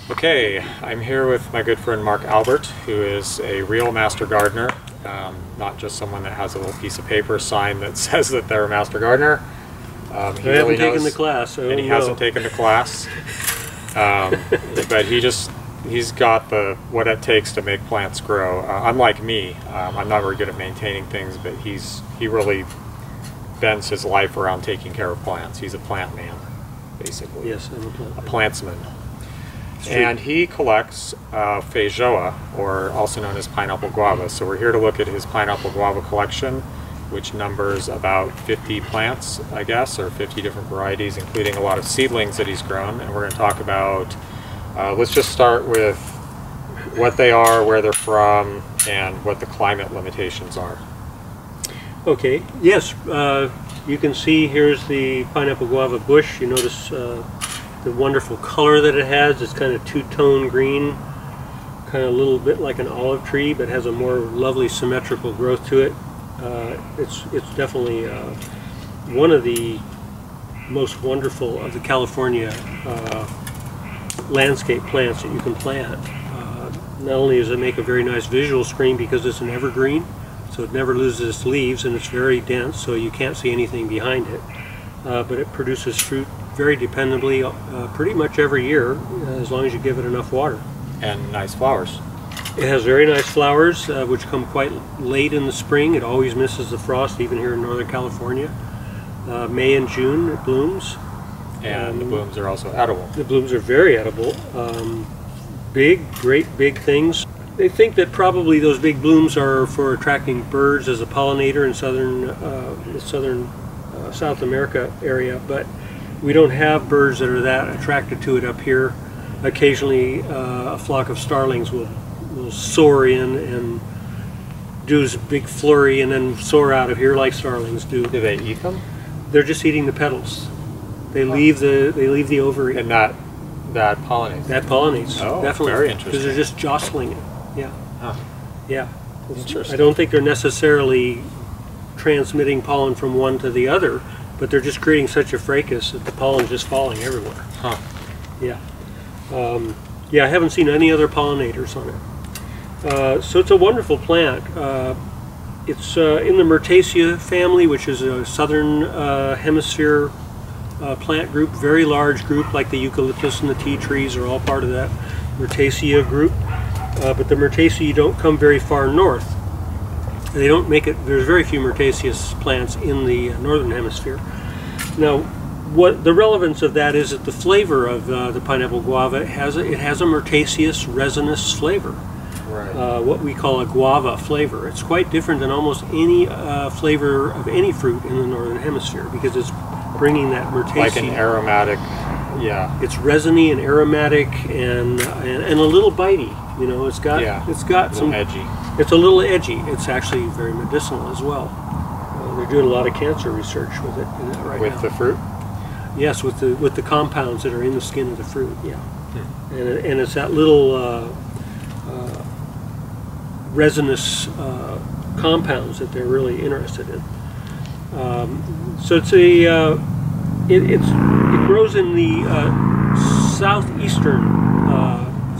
Okay, I'm here with my good friend Mark Albert, who is a real master gardener, not just someone that has a little piece of paper sign that says that they're a master gardener. He really taken the class, so and he hasn't taken the class, but he's got what it takes to make plants grow. Unlike me, I'm not very good at maintaining things, but he really bends his life around taking care of plants. He's a plant man, basically. Yes, I'm a plant man. A plantsman. And he collects Feijoa, or also known as Pineapple Guava. So we're here to look at his Pineapple Guava collection, which numbers about 50 plants, I guess, or 50 different varieties, including a lot of seedlings that he's grown. And we're going to talk about, let's just start with what they are, where they're from, and what the climate limitations are. Okay, yes, you can see here's the Pineapple Guava bush. You notice the wonderful color that it has. It's kind of two-tone green, kind of a little bit like an olive tree, but has a more lovely symmetrical growth to it. It's definitely one of the most wonderful of the California landscape plants that you can plant. Not only does it make a very nice visual screen because it's an evergreen, so it never loses its leaves, and it's very dense, so you can't see anything behind it. But it produces fruit very dependably pretty much every year, as long as you give it enough water. And nice flowers. It has very nice flowers, which come quite late in the spring. It always misses the frost, even here in Northern California. May and June it blooms. And the blooms are also edible. The blooms are very edible. Great big things. They think that probably those big blooms are for attracting birds as a pollinator in southern South America area, but we don't have birds that are that attracted to it up here. Occasionally a flock of starlings will soar in and do a big flurry and then soar out of here like starlings do. Do they eat them? They're just eating the petals. They leave the ovary. And that pollinates? That pollinates, oh, definitely. Very interesting. Because they're just jostling it. Yeah. Huh. Yeah. Interesting. I don't think they're necessarily transmitting pollen from one to the other, but they're just creating such a fracas that the pollen's just falling everywhere. Huh. Yeah. Yeah, I haven't seen any other pollinators on it. So it's a wonderful plant. It's in the MYRTACEAE family, which is a southern hemisphere plant group, very large group, like the eucalyptus and the tea trees are all part of that MYRTACEAE group. But the MYRTACEAE don't come very far north. They don't make it. There's very few MYRTACEAE plants in the northern hemisphere. Now, what the relevance of that is that the flavor of the Pineapple Guava it has a MYRTACEAE resinous flavor. Right. What we call a guava flavor. It's quite different than almost any flavor of any fruit in the northern hemisphere because it's bringing that MYRTACEAE. Like an aromatic, yeah. It's resiny and aromatic and a little bitey. You know, it's got some edgy. It's a little edgy. It's actually very medicinal as well. They're doing a lot of cancer research with it right now. With the fruit? Yes, with the compounds that are in the skin of the fruit. Yeah, and it's that little resinous compounds that they're really interested in. So it's it grows in the southeastern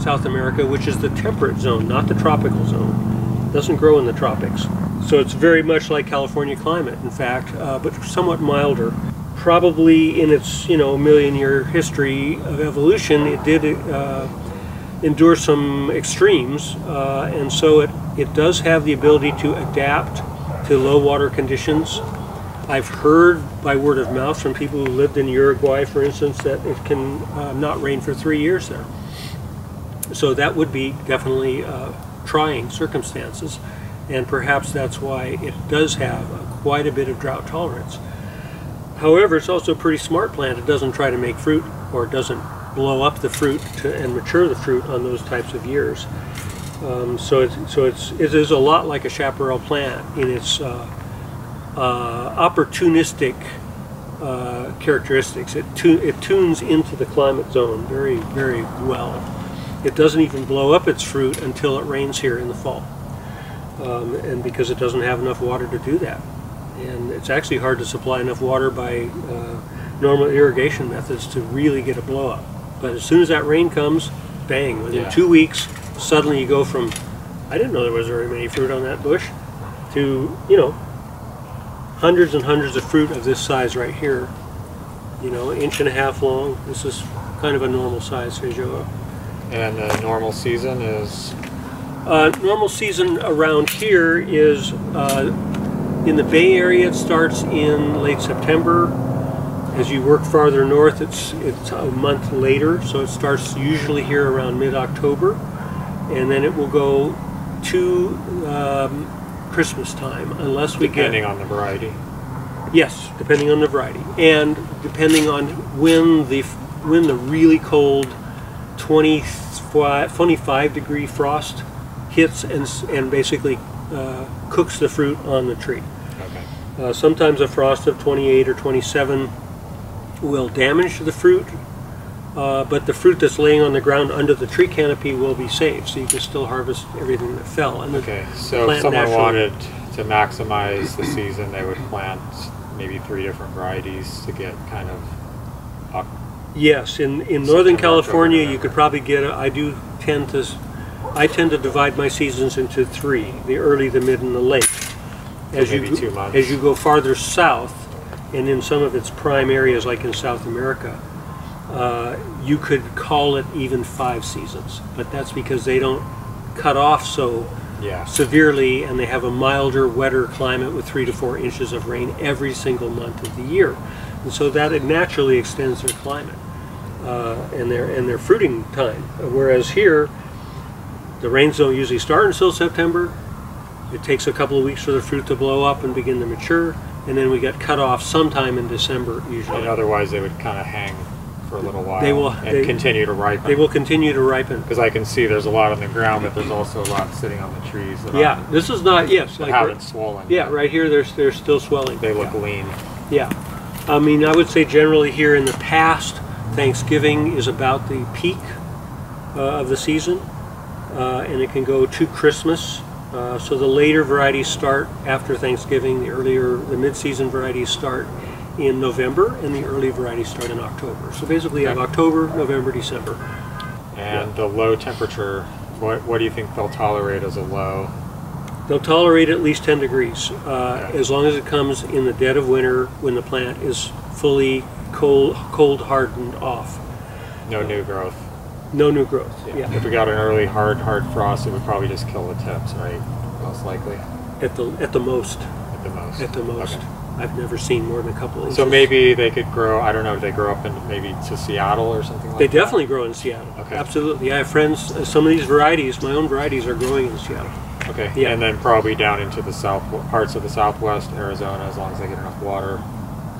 South America, which is the temperate zone, not the tropical zone. It doesn't grow in the tropics. So it's very much like California climate, in fact, but somewhat milder. Probably in its million-year history of evolution, it did endure some extremes, and so it does have the ability to adapt to low water conditions. I've heard by word of mouth from people who lived in Uruguay, for instance, that it can not rain for 3 years there. So that would be definitely trying circumstances, and perhaps that's why it does have quite a bit of drought tolerance. However, it's also a pretty smart plant. It doesn't try to make fruit, or it doesn't blow up the fruit and mature the fruit on those types of years. So it is a lot like a chaparral plant in its opportunistic characteristics. It tunes into the climate zone very, very well. It doesn't even blow up its fruit until it rains here in the fall, and because it doesn't have enough water to do that. And it's actually hard to supply enough water by normal irrigation methods to really get a blow up. But as soon as that rain comes, bang, within 2 weeks, suddenly you go from, I didn't know there was very many fruit on that bush, to, you know, hundreds and hundreds of fruit of this size right here. You know, 1.5 long. This is kind of a normal size Feijoa. And the normal season is? Normal season around here is, in the Bay Area it starts in late September. As you work farther north, it's a month later, so it starts usually here around mid-October, and then it will go to Christmas time, unless we depending on the variety. Yes, depending on the variety, and depending on when the really cold 25 degree frost hits and basically cooks the fruit on the tree. Okay. Sometimes a frost of 28 or 27 will damage the fruit, but the fruit that's laying on the ground under the tree canopy will be saved, so you can still harvest everything that fell. And okay, so if someone wanted to maximize the season, they would plant maybe 3 different varieties to get kind of up. Yes, in Northern California you could probably get, I tend to divide my seasons into 3, the early, the mid, and the late. So maybe 2 months. As you go farther south, and in some of its prime areas like in South America, you could call it even 5 seasons, but that's because they don't cut off so severely, and they have a milder, wetter climate with 3 to 4 inches of rain every single month of the year, and so that it naturally extends their climate and their fruiting time. Whereas here, the rains don't usually start until September. It takes a couple of weeks for the fruit to blow up and begin to mature, and then we get cut off sometime in December usually. And otherwise, they would kind of hang for a little while. They continue to ripen. They will continue to ripen. Because I can see there's a lot on the ground, but there's also a lot sitting on the trees. That this is not, like haven't swollen. Yeah, right here they're still swelling. They look lean. Yeah. I mean, I would say generally here in the past, Thanksgiving is about the peak of the season, and it can go to Christmas. So the later varieties start after Thanksgiving, the mid-season varieties start in November, and the early varieties start in October. So basically you have October, November, December. And the low temperature, what do you think they'll tolerate as a low? They'll tolerate at least 10 degrees, as long as it comes in the dead of winter when the plant is fully cold hardened off. No new growth. No new growth. Yeah. If we got an early hard frost, it would probably just kill the tips, right? Most likely. At the most. At the most. At the most. Okay. I've never seen more than a couple inches. So maybe they could grow, I don't know, do they grow up in maybe to Seattle or something like that? They definitely grow in Seattle. Okay. Absolutely. I have friends, some of these varieties, my own varieties, are growing in Seattle. Okay. Yeah. And then probably down into the parts of the Southwest, Arizona, as long as they get enough water,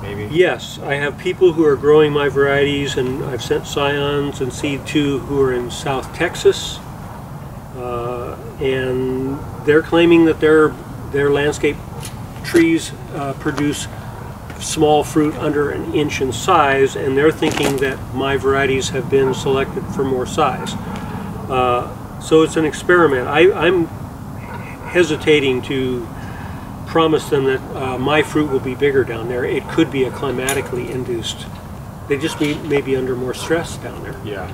maybe? Yes. I have people who are growing my varieties, and I've sent scions and seed to who are in South Texas. And they're claiming that their landscape trees produce small fruit under an inch in size, and they're thinking that my varieties have been selected for more size. So it's an experiment. I'm hesitating to promise them that my fruit will be bigger down there. It could be a climatically induced. They just may be under more stress down there. Yeah.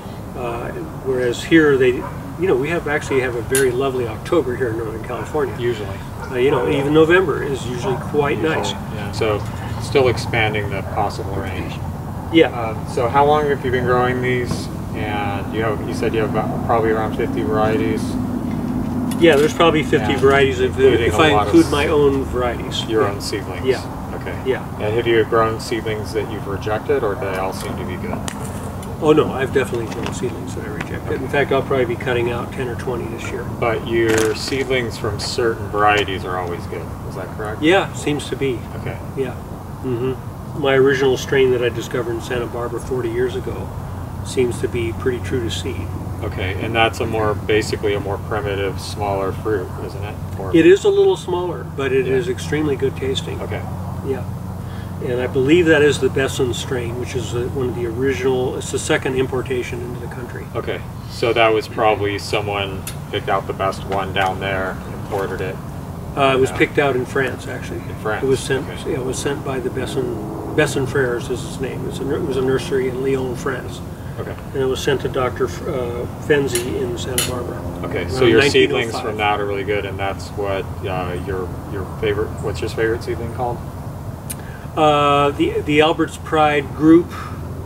Whereas here we actually have a very lovely October here in Northern California. Usually. Even November is usually quite nice. Yeah. So still expanding the possible range. Yeah. So how long have you been growing these? And you said you have probably around 50 varieties. Yeah, there's probably 50 varieties if I include my own varieties. Your own seedlings. Yeah. Okay. Yeah. And have you grown seedlings that you've rejected, or do they all seem to be good? Oh no, I've definitely grown seedlings that I rejected. Okay. In fact, I'll probably be cutting out 10 or 20 this year. But your seedlings from certain varieties are always good. Is that correct? Yeah, seems to be. Okay. Yeah. Mm-hmm. My original strain that I discovered in Santa Barbara 40 years ago seems to be pretty true to seed. Okay, and that's basically a more primitive, smaller fruit, isn't it? It is a little smaller, but it is extremely good tasting. Okay. Yeah. And I believe that is the Besson strain, which is one of the original, it's the second importation into the country. Okay, so that was probably someone picked out the best one down there, imported it. It was picked out in France, actually. In France? It was sent. Okay. It was sent by the Besson Frères is his name. It was a nursery in Lyon, France. and it was sent to Dr. Fenzi in Santa Barbara. Okay, so your seedlings 1905. from that are really good, and that's what your favorite. What's your favorite seedling called? The Albert's Pride group.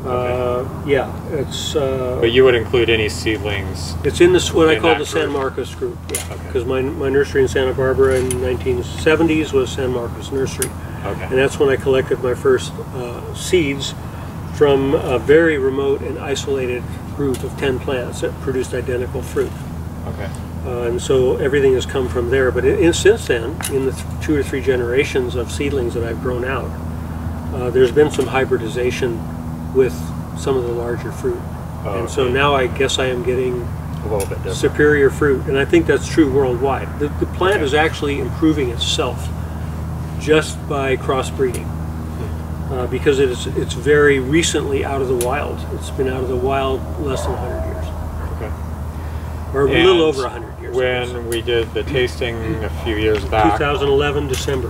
Okay. Yeah, it's. But you would include any seedlings. It's in this what I in call that the San group. Marcos group. Yeah, Okay. because my nursery in Santa Barbara in the 1970s was San Marcos Nursery, Okay. and that's when I collected my first seeds from a very remote and isolated group of 10 plants that produced identical fruit. Okay. And so everything has come from there. But since then, in the 2 or 3 generations of seedlings that I've grown out, there's been some hybridization with some of the larger fruit. Oh, and so okay. now I guess I am getting A little bit different. superior fruit. And I think that's true worldwide. The plant Okay. is actually improving itself just by crossbreeding. Because it's very recently out of the wild. It's been out of the wild less than 100 years. Okay. Or a And little over 100 years. When we did the tasting a few years back, 2011 December.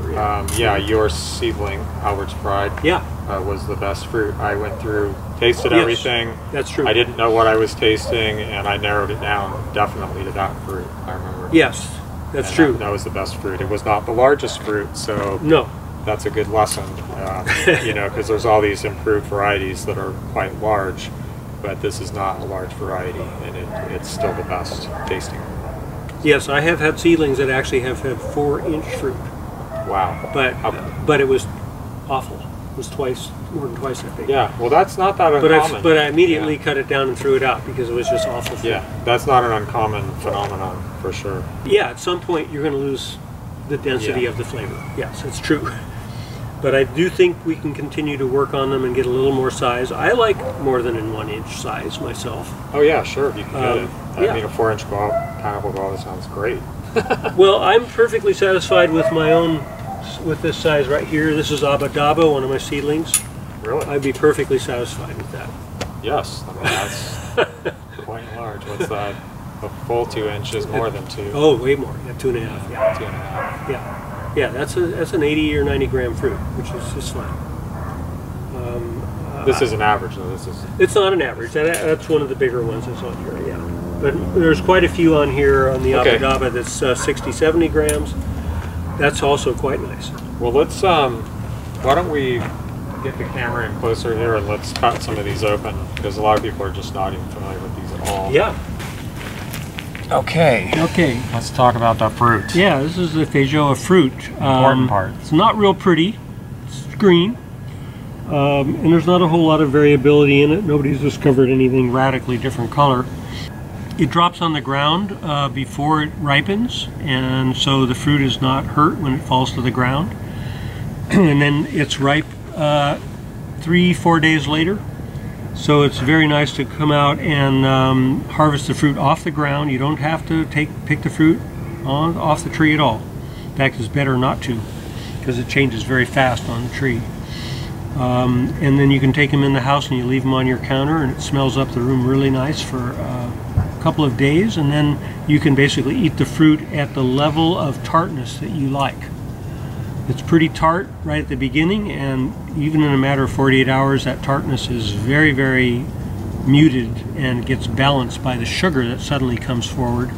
Yeah. your seedling, Albert's Pride, Yeah, was the best fruit. I went through, tasted Yes. everything. that's true. I didn't know what I was tasting, and I narrowed it down definitely to that fruit. I remember. Yes, that's And true. That was the best fruit. It was not the largest fruit, so No, that's a good lesson. Because there's all these improved varieties that are quite large, but this is not a large variety, and it's still the best tasting. yes, I have had seedlings that actually have had 4-inch fruit, Wow. but it was awful. It was more than twice that big. Yeah. Well, that's not that uncommon. But I immediately cut it down and threw it out because it was just awful fruit. Yeah, that's not an uncommon phenomenon for sure. Yeah, at some point you're going to lose the density Yeah. of the flavor. Yes, it's true. But I do think we can continue to work on them and get a little more size. I like more than in 1-inch size myself. Oh yeah, sure. If you can get it. yeah. I mean, a 4-inch pineapple guava sounds great. Well, I'm perfectly satisfied with my own, with this size right here. This is Abadaba, one of my seedlings. Really? I'd be perfectly satisfied with that. Yes. I mean, that's quite large. What's that? A full 2 inches, more than 2. Oh, way more. Yeah, 2.5. Yeah, 2.5. yeah. That's an 80 or 90 gram fruit, which is just fine. This is an average, though. This is. It's not an average. That's one of the bigger ones that's on here. Yeah, but there's quite a few on here on the Okay. Abadaba that's 60, 70 grams. That's also quite nice. Well, let's. Why don't we get the camera in closer here and let's cut some of these open, because a lot of people are just not even familiar with these at all. Yeah. Okay. Okay. Let's talk about the fruit. Yeah, this is the Feijoa fruit. Important part. It's not real pretty. It's green. And there's not a whole lot of variability in it. Nobody's discovered anything radically different color. It drops on the ground before it ripens, and so the fruit is not hurt when it falls to the ground. And then it's ripe 3-4 days later. So it's very nice to come out and harvest the fruit off the ground. You don't have to pick the fruit off the tree at all. In fact, it's better not to, because it changes very fast on the tree. And then you can take them in the house and you leave them on your counter, and it smells up the room really nice for a couple of days, and then you can basically eat the fruit at the level of tartness that you like. It's pretty tart right at the beginning, and even in a matter of 48 hours that tartness is very, very muted and gets balanced by the sugar that suddenly comes forward.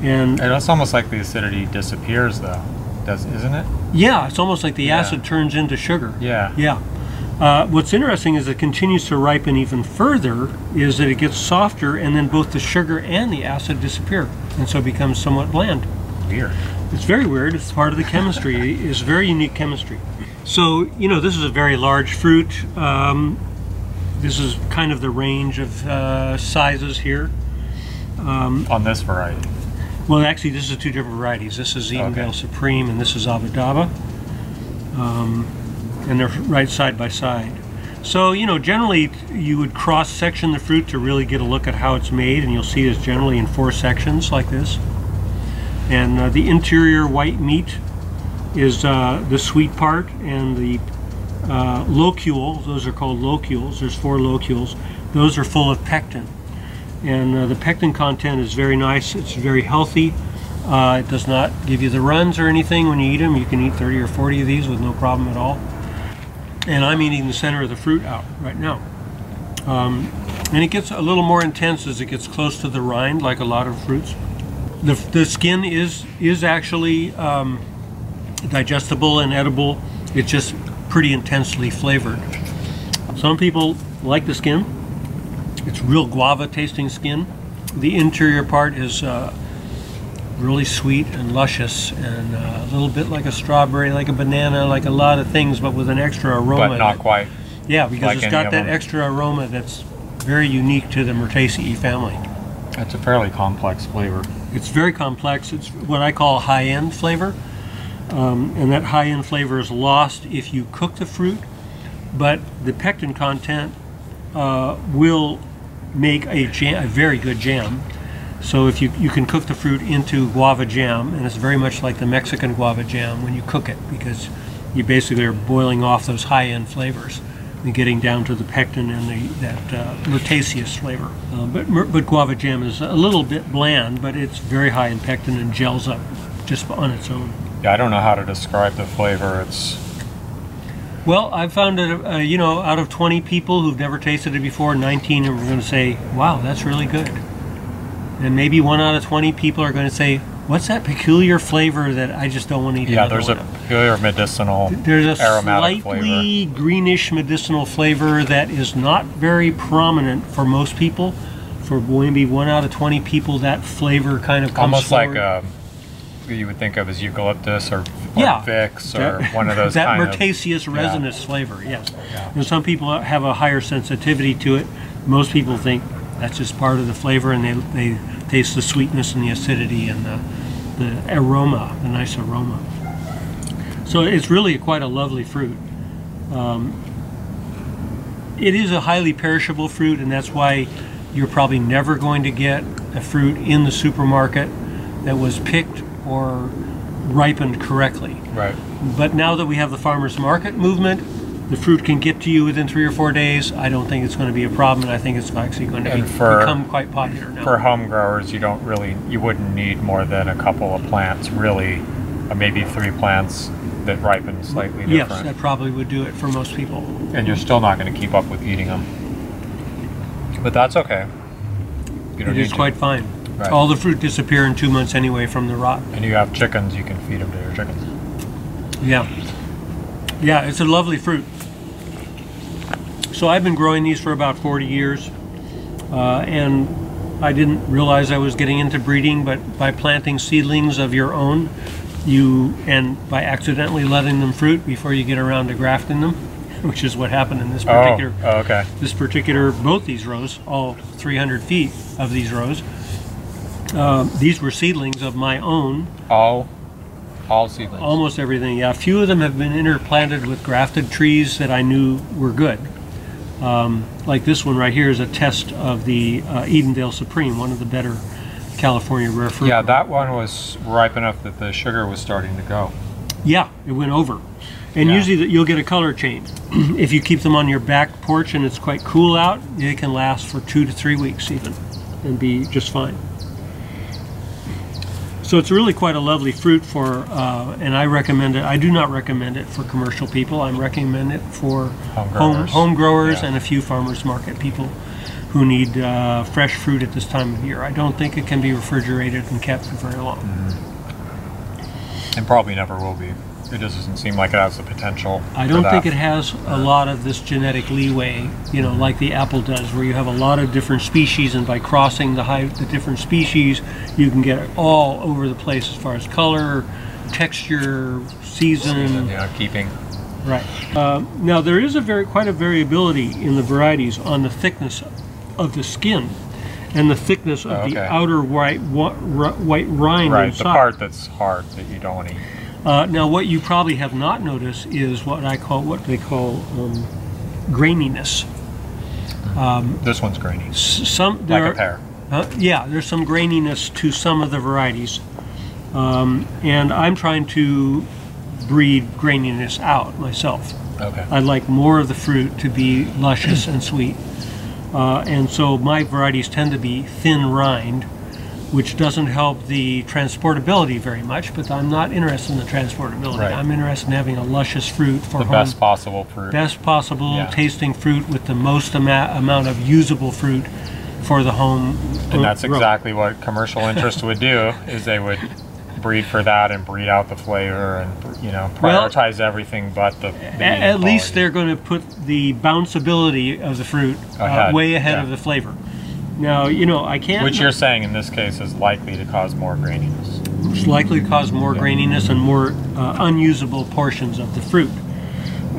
And it's almost like the acidity disappears, though, isn't it? yeah, it's almost like the acid turns into sugar. Yeah. Yeah. What's interesting is it continues to ripen even further, is that it gets softer, and then both the sugar and the acid disappear, and so it becomes somewhat bland. Weird. It's very weird. It's part of the chemistry. It's very unique chemistry. So, this is a very large fruit. This is kind of the range of sizes here. On this variety. Well, actually, this is 2 different varieties. This is EDENVILLE Supreme, and this is Abadaba. And they're right side by side. So, generally you would cross-section the fruit to really get a look at how it's made, and you'll see it's generally in 4 sections like this. And the interior white meat is the sweet part, and the locules, those are called locules, there's 4 locules, those are full of pectin. And the pectin content is very nice, it's very healthy. It does not give you the runs or anything when you eat them. You can eat 30 or 40 of these with no problem at all. And I'm eating the center of the fruit out right now. And it gets a little more intense as it gets close to the rind, like a lot of fruits. The skin is actually digestible and edible. It's just pretty intensely flavored. Some people like the skin. It's real guava tasting skin. The interior part is really sweet and luscious and a little bit like a strawberry, like a banana, like a lot of things, but with an extra aroma. But not quite. Yeah, because like it's got that extra aroma that's very unique to the MYRTACEAE family. It's a fairly complex flavor. It's very complex. It's what I call high-end flavor. And that high-end flavor is lost if you cook the fruit, but the pectin content will make a very good jam. So if you can cook the fruit into guava jam, and it's very much like the Mexican guava jam when you cook it, because you basically are boiling off those high-end flavors and getting down to the pectin and that MYRTACEAE flavor. But guava jam is a little bit bland, but it's very high in pectin and gels up just on its own. Yeah, I don't know how to describe the flavor. It's... Well, I've found that, you know, out of 20 people who've never tasted it before, 19 are going to say, wow, that's really good. And maybe 1 out of 20 people are going to say, what's that peculiar flavor that I just don't want to eat? Yeah, there's a peculiar medicinal, there's a aromatic slightly flavor. Greenish medicinal flavor that is not very prominent for most people. For maybe 1 out of 20 people, that flavor kind of comes almost forward. like you would think of as eucalyptus or yeah, Vicks or one of those that kind MYRTACEAE resinous flavor, yes. Yeah. And some people have a higher sensitivity to it. Most people think that's just part of the flavor, and they taste the sweetness and the acidity and the aroma, the nice aroma. So it's really quite a lovely fruit. It is a highly perishable fruit, and that's why you're probably never going to get a fruit in the supermarket that was picked or ripened correctly. Right. But now that we have the farmers market movement, the fruit can get to you within 3 or 4 days. I don't think it's going to be a problem, and I think it's actually going to become quite popular now. For home growers, you wouldn't need more than a couple of plants, really, maybe 3 plants that ripen slightly different. Yes, that probably would do it for most people. And you're still not going to keep up with eating them. But that's okay. It is quite fine. Right. All the fruit disappear in 2 months anyway from the rot. And you have chickens, you can feed them to your chickens. Yeah. Yeah, it's a lovely fruit. So I've been growing these for about 40 years, and I didn't realize I was getting into breeding, but by planting seedlings of your own, and by accidentally letting them fruit before you get around to grafting them, which is what happened in this particular, both these rows, all 300 feet of these rows. These were seedlings of my own. All seedlings? Almost everything, yeah. A few of them have been interplanted with grafted trees that I knew were good. Like this one right here is a test of the EDENVILLE Supreme, one of the better California rare fruit. Yeah, that one was ripe enough that the sugar was starting to go. Yeah, it went over. And usually you'll get a color change. If you keep them on your back porch and it's quite cool out, they can last for 2 to 3 weeks even and be just fine. So it's really quite a lovely fruit for, and I recommend it. I do not recommend it for commercial people. I recommend it for home growers and a few farmers market people who need fresh fruit at this time of year. I don't think it can be refrigerated and kept for very long. Mm-hmm. And probably never will be. It just doesn't seem like it has the potential. I don't think it has a lot of this genetic leeway, you know, like the apple does, where you have a lot of different species, and by crossing the different species, you can get it all over the place as far as color, texture, season. Yeah, keeping. Right. Now there is quite a variability in the varieties on the thickness of the skin and the thickness of the outer white rind Right, inside. the part that's hard that you don't want to eat. Now, what you probably have not noticed is what they call graininess. This one's grainy. Like a pear. Yeah, there's some graininess to some of the varieties, and I'm trying to breed graininess out myself. Okay. I like more of the fruit to be luscious and sweet, and so my varieties tend to be thin rind, which doesn't help the transportability very much, but I'm not interested in the transportability. Right. I'm interested in having a luscious fruit for The home. best possible fruit. Best possible Yeah. tasting fruit with the most amount of usable fruit for the home. And that's grow. exactly what commercial interests would do, is they would breed for that and breed out the flavor and, you know, prioritize everything but the At least quality. they're going to put the bounceability of the fruit way ahead of the flavor. Now, you know, I can't... Which you're saying in this case is likely to cause more graininess. It's likely to cause more graininess and more unusable portions of the fruit.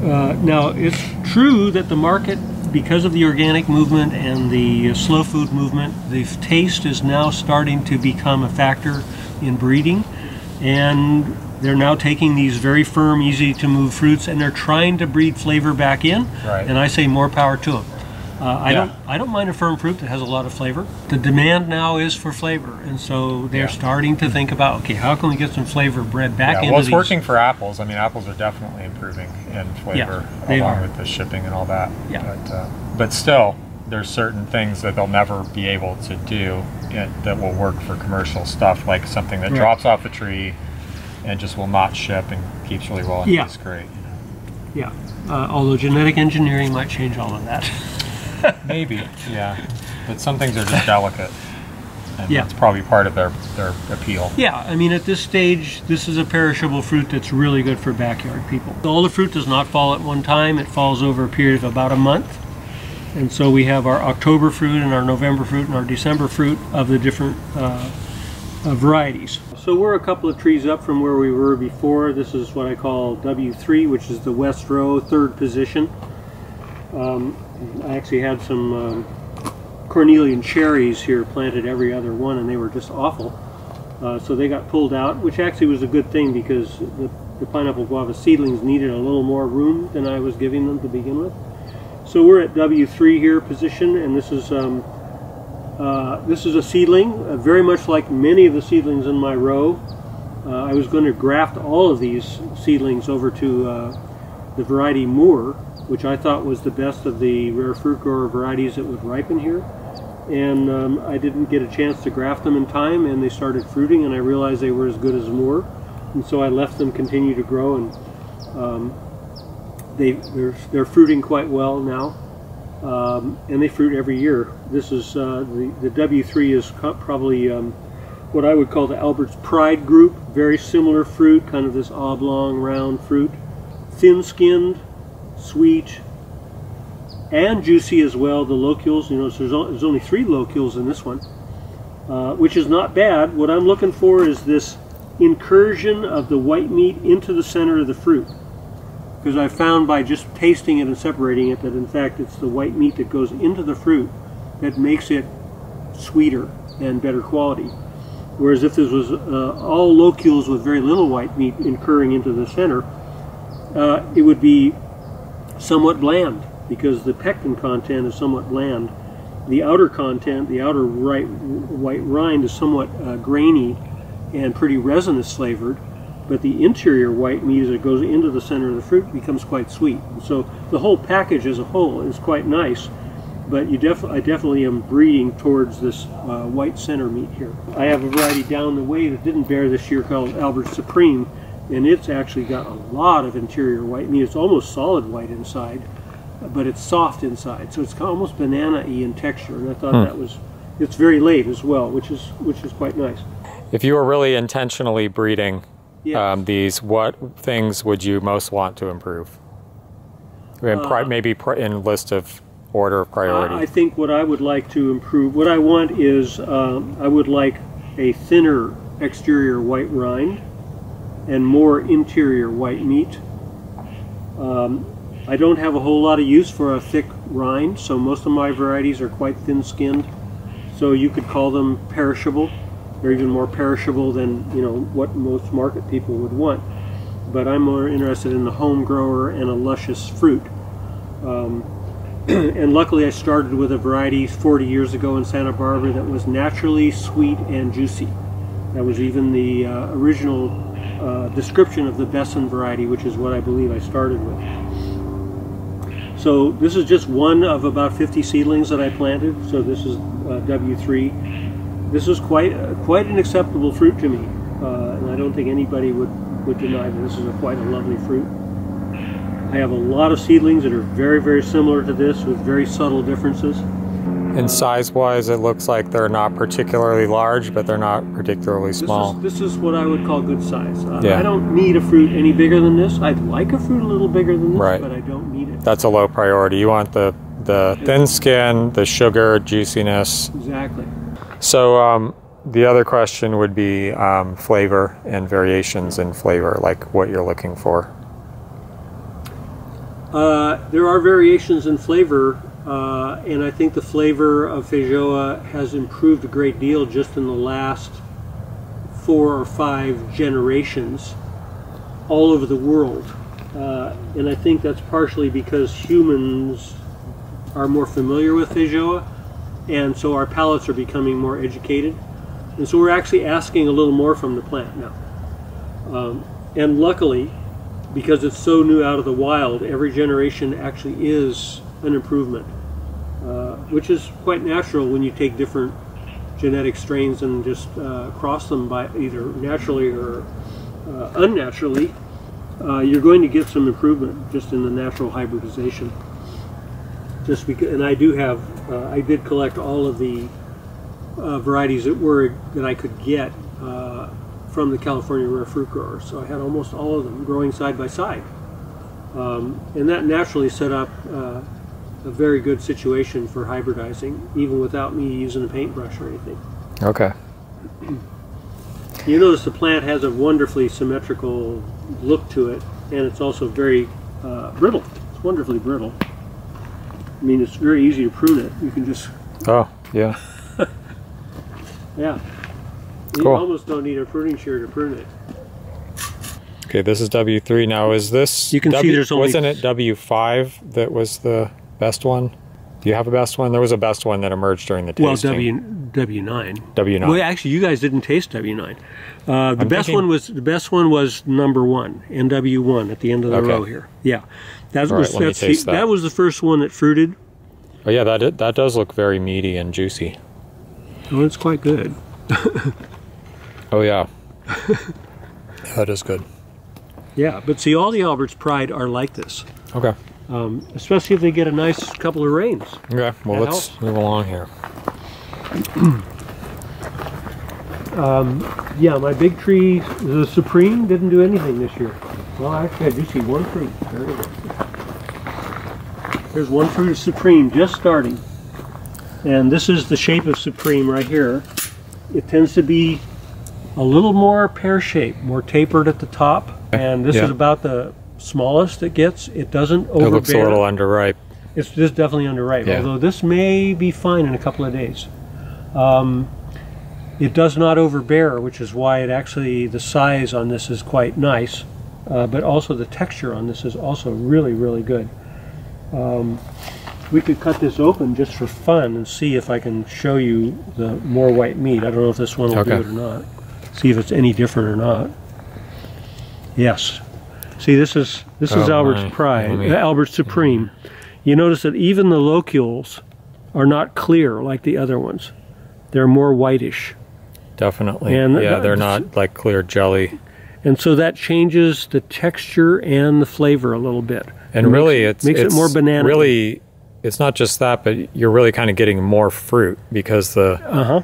Now, it's true that the market, because of the organic movement and the slow food movement, the taste is now starting to become a factor in breeding, and they're now taking these very firm, easy to move fruits and they're trying to breed flavor back in. Right. And I say more power to them. I don't mind a firm fruit that has a lot of flavor. The demand now is for flavor, and so they're starting to think about, okay, how can we get some flavor bred back into well, it's these? working for apples. I mean, apples are definitely improving in flavor along with the shipping and all that. Yeah. But still, there's certain things that they'll never be able to do that will work for commercial stuff, like something that drops off a tree and just will not ship and keeps really well and tastes great. You know? Yeah. Although genetic engineering might change all of that. Maybe, yeah. But some things are just delicate. And that's probably part of their appeal. Yeah, I mean, at this stage, this is a perishable fruit that's really good for backyard people. All the fruit does not fall at one time. It falls over a period of about a month. And so we have our October fruit and our November fruit and our December fruit of the different varieties. So we're a couple of trees up from where we were before. This is what I call W3, which is the west row, third position. I actually had some Cornelian cherries here planted every other one, and they were just awful. So they got pulled out, which actually was a good thing because the pineapple guava seedlings needed a little more room than I was giving them to begin with. So we're at W3 here position, and this is a seedling, very much like many of the seedlings in my row. I was going to graft all of these seedlings over to the variety Moore, which I thought was the best of the rare fruit grower varieties that would ripen here. And I didn't get a chance to graft them in time, and they started fruiting, and I realized they were as good as Moore. And so I left them continue to grow, and they're fruiting quite well now. And they fruit every year. This is the W3 is probably what I would call the Albert's Pride group. Very similar fruit, kind of this oblong round fruit, thin-skinned, sweet, and juicy as well. The locules, you know, so there's only 3 locules in this one, which is not bad. What I'm looking for is this incursion of the white meat into the center of the fruit, because I found by just tasting it and separating it that in fact it's the white meat that goes into the fruit that makes it sweeter and better quality. Whereas if this was all locules with very little white meat incurring into the center, it would be somewhat bland, because the pectin content is somewhat bland. The outer content, the outer white rind, is somewhat grainy and pretty resinous flavored, but the interior white meat as it goes into the center of the fruit becomes quite sweet. And so the whole package as a whole is quite nice, but I definitely am breeding towards this white center meat here. I have a variety down the way that didn't bear this year called Albert Supreme, and it's actually got a lot of interior white meat. It's almost solid white inside, but it's soft inside, so it's almost banana-y in texture, and I thought that was, it's very late as well, which is quite nice. If you were really intentionally breeding these, what things would you most want to improve? Maybe in list of order of priority. I think what I would like to improve, what I want is, I would like a thinner exterior white rind and more interior white meat. I don't have a whole lot of use for a thick rind, so most of my varieties are quite thin-skinned. So you could call them perishable. They're even more perishable than, you know, what most market people would want. But I'm more interested in the home grower and a luscious fruit. And luckily I started with a variety 40 years ago in Santa Barbara that was naturally sweet and juicy. That was even the original description of the Besson variety, which is what I believe I started with. So this is just one of about 50 seedlings that I planted. So this is W3. This is quite an acceptable fruit to me, and I don't think anybody would deny that this is quite a lovely fruit. I have a lot of seedlings that are very, very similar to this with very subtle differences. And size-wise, it looks like they're not particularly large, but they're not particularly small. This is what I would call good size. I don't need a fruit any bigger than this. I'd like a fruit a little bigger than this, but I don't need it. That's a low priority. You want the thin skin, the sugar, juiciness. Exactly. So the other question would be flavor and variations in flavor, like what you're looking for. There are variations in flavor, and I think the flavor of Feijoa has improved a great deal just in the last 4 or 5 generations all over the world. And I think that's partially because humans are more familiar with Feijoa, and so our palates are becoming more educated. And so we're actually asking a little more from the plant now. And luckily, because it's so new out of the wild, every generation actually is an improvement, which is quite natural when you take different genetic strains and just cross them by either naturally or unnaturally. You're going to get some improvement just in the natural hybridization. Just because, and I do have, I did collect all of the varieties that I could get from the California rare fruit growers. So I had almost all of them growing side by side. And that naturally set up a very good situation for hybridizing, even without me using a paintbrush or anything. Okay. You notice the plant has a wonderfully symmetrical look to it, and it's also very brittle. It's wonderfully brittle. I mean, it's very easy to prune it. You can just... Oh, yeah. Yeah. You Cool. almost don't need a pruning shear to prune it. Okay, this is W3 now. Is this... You can see there's only... Wasn't it W5 that was the best one? Do you have a best one? There was a best one that emerged during the tasting. W9. W9. Well, actually, you guys didn't taste W9. The best one was number 1, NW1 at the end of the row here. Yeah, that was the first one that fruited. Oh yeah, that does look very meaty and juicy. Oh, it's quite good. Oh yeah, that is good. Yeah, but see, all the Albert's Pride are like this. Okay. Especially if they get a nice couple of rains. Okay, well, let's move along here. Yeah, my big tree, the Supreme, didn't do anything this year. Well, actually, I do see one fruit. There it is. There's one fruit of Supreme just starting. And this is the shape of Supreme right here. It tends to be a little more pear-shaped, more tapered at the top. And this is about the smallest it gets. It doesn't overbear. It looks a little underripe. It's just definitely underripe, although this may be fine in a couple of days. It does not overbear, which is why it actually, the size on this is quite nice, but also the texture on this is also really, really good. We could cut this open just for fun and see if I can show you the more white meat. I don't know if this one will do it or not. See if it's any different or not. Yes. See, this is Albert's Pride, Albert's Supreme. You notice that even the locules are not clear like the other ones. They're more whitish. Definitely. And yeah, they're not like clear jelly. And so that changes the texture and the flavor a little bit. And really, it makes it more banana. Really, it's not just that, but you're really kind of getting more fruit because the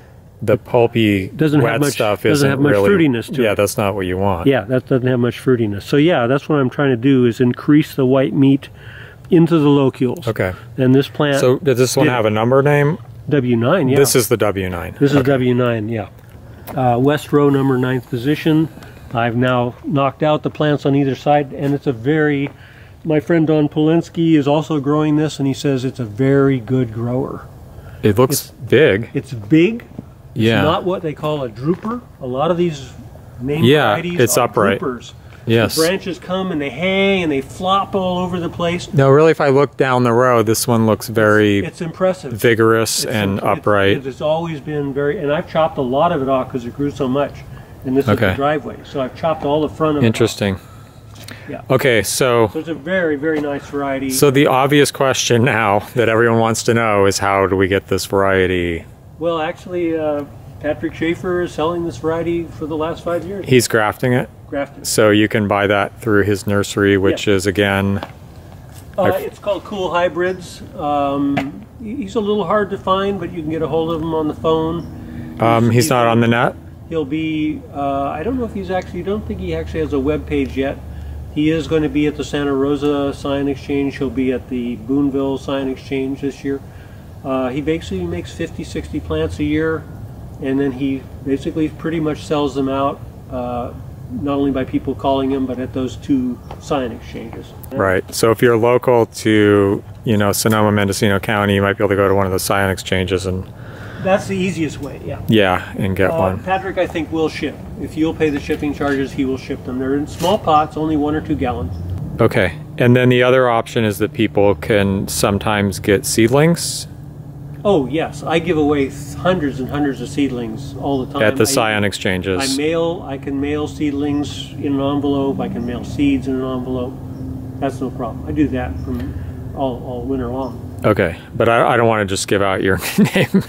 pulpy wet stuff doesn't have much fruitiness to it. Yeah, that's not what you want. Yeah, that doesn't have much fruitiness. So yeah, that's what I'm trying to do, is increase the white meat into the locules. Okay. And this plant... So does this one have a number name? W9, yeah. This is the W9. This is W9, yeah. West row, number 9th position. I've now knocked out the plants on either side, and it's a very... My friend Don Polinsky is also growing this, and he says it's a very good grower. It looks big. It's big. Yeah. It's not what they call a drooper. A lot of these name varieties are upright. droopers. Yes. The branches come and they hang and they flop all over the place. No, really, if I look down the row, this one looks very it's impressive, vigorous and upright. It's always been very, and I've chopped a lot of it off because it grew so much. And this is the driveway, so I've chopped all the front of it. Interesting. Yeah. Okay, so it's a very, very nice variety. So the obvious question now that everyone wants to know is, how do we get this variety? Well, actually, Patrick Schaefer is selling this variety for the last 5 years. He's grafting it? Grafted. So you can buy that through his nursery, which is, again... It's called Cool Hybrids. He's a little hard to find, but you can get a hold of him on the phone. He's not on the net? He'll be, I don't know if he's actually, I don't think he actually has a web page yet. He is going to be at the Santa Rosa Scion Exchange. He'll be at the Boonville Scion Exchange this year. He basically makes 50, 60 plants a year, and then he basically pretty much sells them out, not only by people calling him, but at those 2 Scion Exchanges. Right. So if you're local to, you know, Sonoma, Mendocino County, you might be able to go to one of the Scion Exchanges and... That's the easiest way, yeah. Yeah, and get one. Patrick, I think, will ship. If you'll pay the shipping charges, he will ship them. They're in small pots, only 1 or 2 gallons. Okay. And then the other option is that people can sometimes get seedlings? Oh, yes. I give away hundreds and hundreds of seedlings all the time. At the Scion Exchanges? I can mail seedlings in an envelope. I can mail seeds in an envelope. That's no problem. I do that from all winter long. Okay, but I don't want to just give out your name.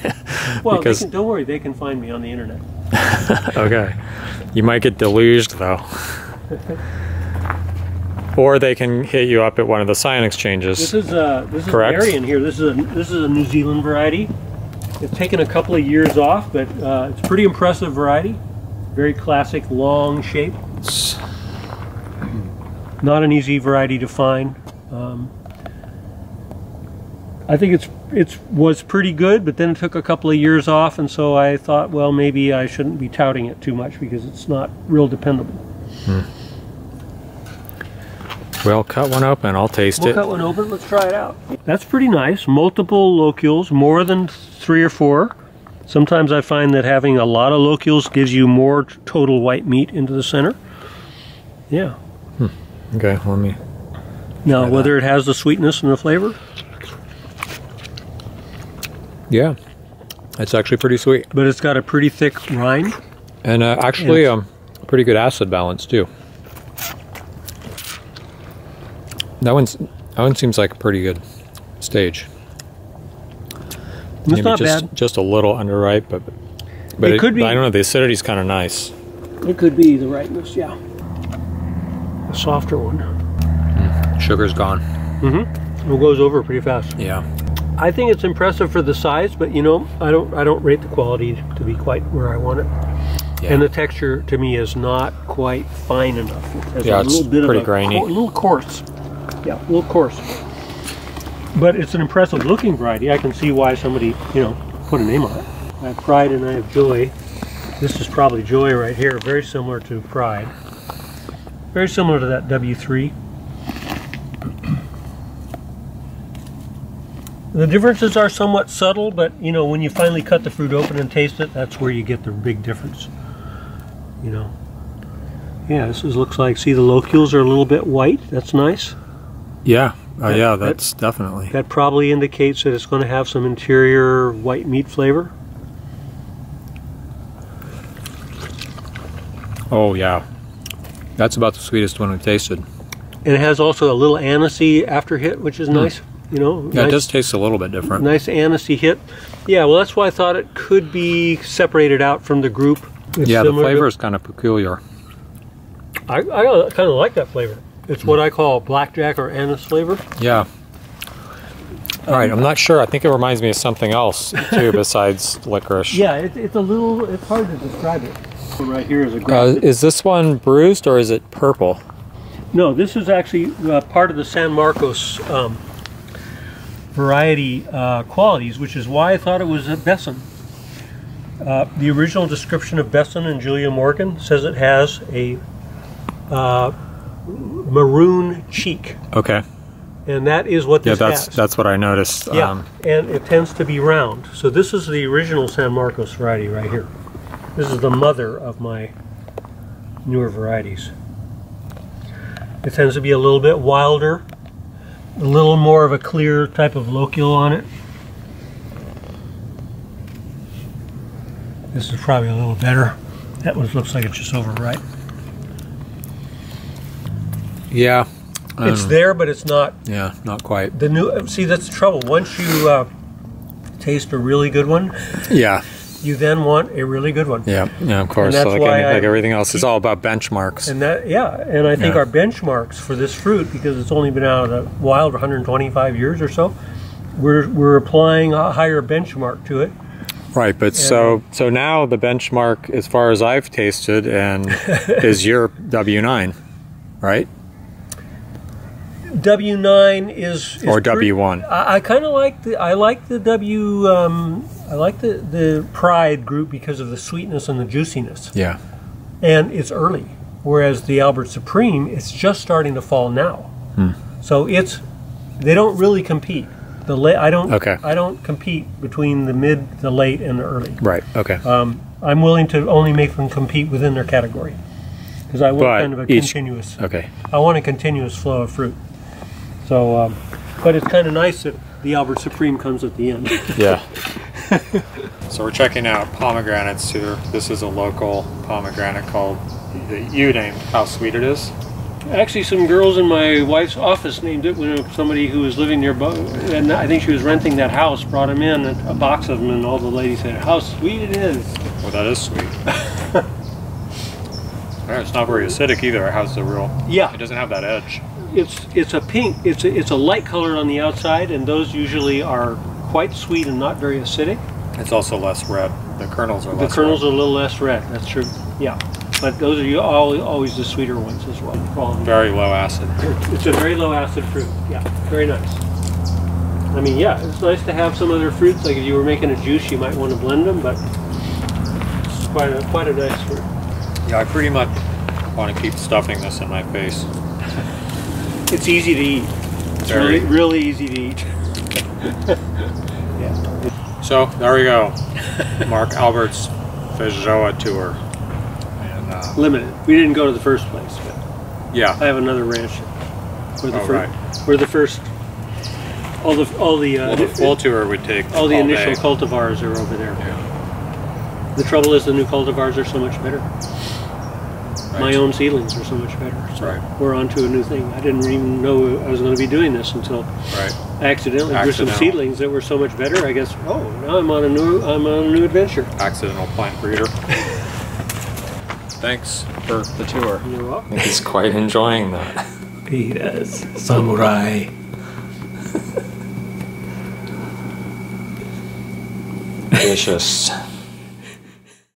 Well, because... don't worry, they can find me on the internet. Okay. You might get deluged, though. Or they can hit you up at one of the Scion Exchanges. This is MARION here. This is a New Zealand variety. It's taken a couple of years off, but it's a pretty impressive variety. Very classic, long shape. Not an easy variety to find. I think it was pretty good, but then it took a couple of years off, and so I thought, well, maybe I shouldn't be touting it too much because it's not real dependable. Well, cut one open. I'll taste it. We'll cut one open. Let's try it out. That's pretty nice. Multiple locules, more than 3 or 4. Sometimes I find that having a lot of locules gives you more total white meat into the center. Yeah. Okay, let me... Now, whether it has the sweetness and the flavor? Yeah, it's actually pretty sweet. But it's got a pretty thick rind. And actually a pretty good acid balance, too. That one seems like a pretty good stage. It's maybe not bad. Just a little underripe, but it could be. I don't know. The acidity's kind of nice. It could be the ripeness, yeah. A softer one. Sugar's gone. It goes over pretty fast. Yeah. I think it's impressive for the size, but you know, I don't rate the quality to be quite where I want it. Yeah. And the texture to me is not quite fine enough. It has a little bit pretty grainy. A little coarse. Yeah, a little coarse. But it's an impressive looking variety. I can see why somebody, you know, put a name on it. I have Pride and I have Joy. This is probably Joy right here, very similar to Pride. Very similar to that W3. The differences are somewhat subtle, but you know, when you finally cut the fruit open and taste it, that's where you get the big difference. You know. Yeah, this looks like, see, the locules are a little bit white. That's nice. Yeah. Yeah, that's definitely. That probably indicates that it's going to have some interior white meat flavor. Oh yeah. That's about the sweetest one we've tasted. And it has also a little anisey after hit, which is nice. You know, yeah, nice, it does taste a little bit different. Nice anisey hit. Yeah, well, that's why I thought it could be separated out from the group. Yeah, the flavor is kind of peculiar. I kind of like that flavor. It's what I call blackjack or anise flavor. Yeah. All right, I'm not sure. I think it reminds me of something else too, besides licorice. Yeah, it's a little. It's hard to describe it. Right here is a graft. Is this one bruised or is it purple? No, this is actually part of the San Marcos variety qualities, which is why I thought it was a Besson. The original description of Besson in Julia Morgan says it has a maroon cheek. Okay. And that is what this has. That's what I noticed. Yeah, and it tends to be round. So this is the original San Marcos variety right here. This is the mother of my newer varieties. It tends to be a little bit wilder, a little more of a clear type of locule on it. This is probably a little better. That one looks like it's just overripe. Yeah. It's there, but it's not. Yeah, not quite. The new. See, that's the trouble. Once you taste a really good one, yeah, you then want a really good one. Yeah, of course. And So that's like everything else, it's all about benchmarks. And I think our benchmarks for this fruit, because it's only been out of the wild 125 years or so, we're applying a higher benchmark to it. Right, but so now the benchmark, as far as I've tasted, and is your W9, right? W9 is or W1. I kind of like the the Pride group because of the sweetness and the juiciness. Yeah, and it's early, whereas the Albert Supreme, it's just starting to fall now. So they don't really compete. I don't compete between the mid, the late, and the early. Right. Okay. I'm willing to only make them compete within their category because I want kind of a continuous. Okay. I want a continuous flow of fruit. So, but it's kind of nice that the Albert Supreme comes at the end. Yeah. So we're checking out pomegranates here. This is a local pomegranate called you named how sweet it is. Actually, some girls in my wife's office named it when somebody who was living nearby, and I think she was renting that house, brought them in, a box of them, and all the ladies said, how sweet it is. Well, that is sweet. It's not very acidic either. How's the real? Yeah. It doesn't have that edge. It's a pink, it's a light color on the outside, and those usually are quite sweet and not very acidic. It's also less red. The kernels are less red. The kernels are a little less red, that's true. Yeah. But those are always the sweeter ones as well. Very low acid. It's a very low acid fruit. Yeah, very nice. I mean, yeah, it's nice to have some other fruits. Like if you were making a juice, you might want to blend them, but it's quite a nice fruit. Yeah, I pretty much want to keep stuffing this in my face. It's easy to eat. It's really easy to eat. Yeah. So there we go. Mark Albert's Feijoa tour. Limited. We didn't go to the first place, but yeah, I have another ranch where the full tour would take all the initial cultivars are over there. Yeah. The trouble is the new cultivars are so much better. Right. My own seedlings are so much better. So we're on to a new thing. I didn't even know I was going to be doing this until I accidentally grew some seedlings that were so much better. I guess now I'm on a new adventure. Accidental plant breeder. Thanks for the tour. You're welcome. I think he's quite enjoying that. He does. Samurai. Delicious.